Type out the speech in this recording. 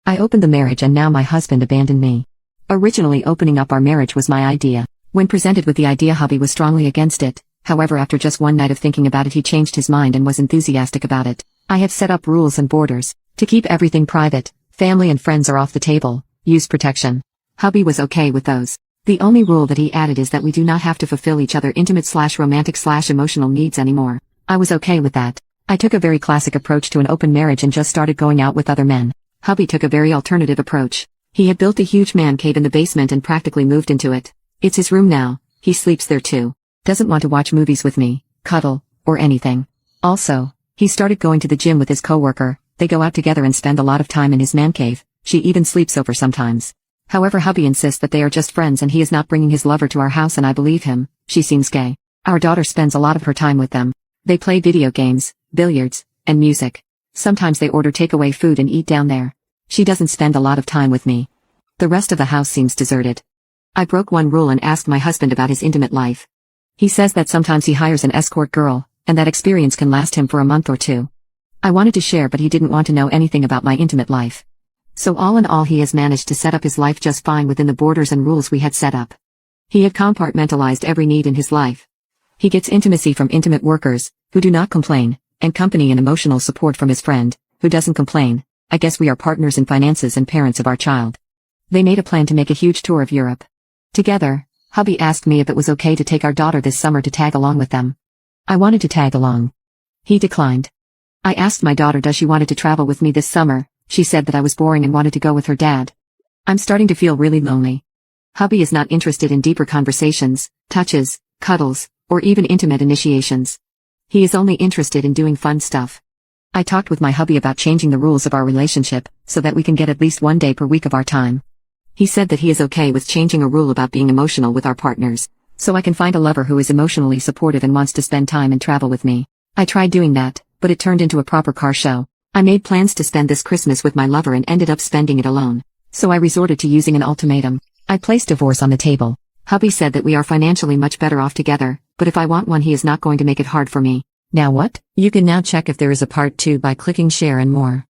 I opened the marriage and now my husband abandoned me. Originally opening up our marriage was my idea. When presented with the idea, hubby was strongly against it. However, after just one night of thinking about it, he changed his mind and was enthusiastic about it. I have set up rules and borders. To keep everything private, family and friends are off the table. Use protection. Hubby was okay with those. The only rule that he added is that we do not have to fulfill each other intimate/romantic/emotional needs anymore. I was okay with that. I took a very classic approach to an open marriage and just started going out with other men. Hubby took a very alternative approach. He had built a huge man cave in the basement and practically moved into it. It's his room now. He sleeps there too. Doesn't want to watch movies with me, cuddle, or anything. Also, he started going to the gym with his coworker. They go out together and spend a lot of time in his man cave. She even sleeps over sometimes. However, hubby insists that they are just friends and he is not bringing his lover to our house, and I believe him. She seems gay. Our daughter spends a lot of her time with them. They play video games, billiards, and music. Sometimes they order takeaway food and eat down there. She doesn't spend a lot of time with me. The rest of the house seems deserted. I broke one rule and asked my husband about his intimate life. He says that sometimes he hires an escort girl, and that experience can last him for a month or two. I wanted to share, but he didn't want to know anything about my intimate life. So all in all, he has managed to set up his life just fine within the borders and rules we had set up. He had compartmentalized every need in his life. He gets intimacy from intimate workers, who do not complain, and company and emotional support from his friend, who doesn't complain. I guess we are partners in finances and parents of our child. They made a plan to make a huge tour of Europe. Together, hubby asked me if it was okay to take our daughter this summer to tag along with them. I wanted to tag along. He declined. I asked my daughter does she wanted to travel with me this summer. She said that I was boring and wanted to go with her dad. I'm starting to feel really lonely. Hubby is not interested in deeper conversations, touches, cuddles, or even intimate initiations. He is only interested in doing fun stuff. I talked with my hubby about changing the rules of our relationship, so that we can get at least 1 day per week of our time. He said that he is okay with changing a rule about being emotional with our partners, so I can find a lover who is emotionally supportive and wants to spend time and travel with me. I tried doing that, but it turned into a proper car show. I made plans to spend this Christmas with my lover and ended up spending it alone. So I resorted to using an ultimatum. I placed divorce on the table. Hubby said that we are financially much better off together, but if I want one, he is not going to make it hard for me. Now what? You can now check if there is a part 2 by clicking share and more.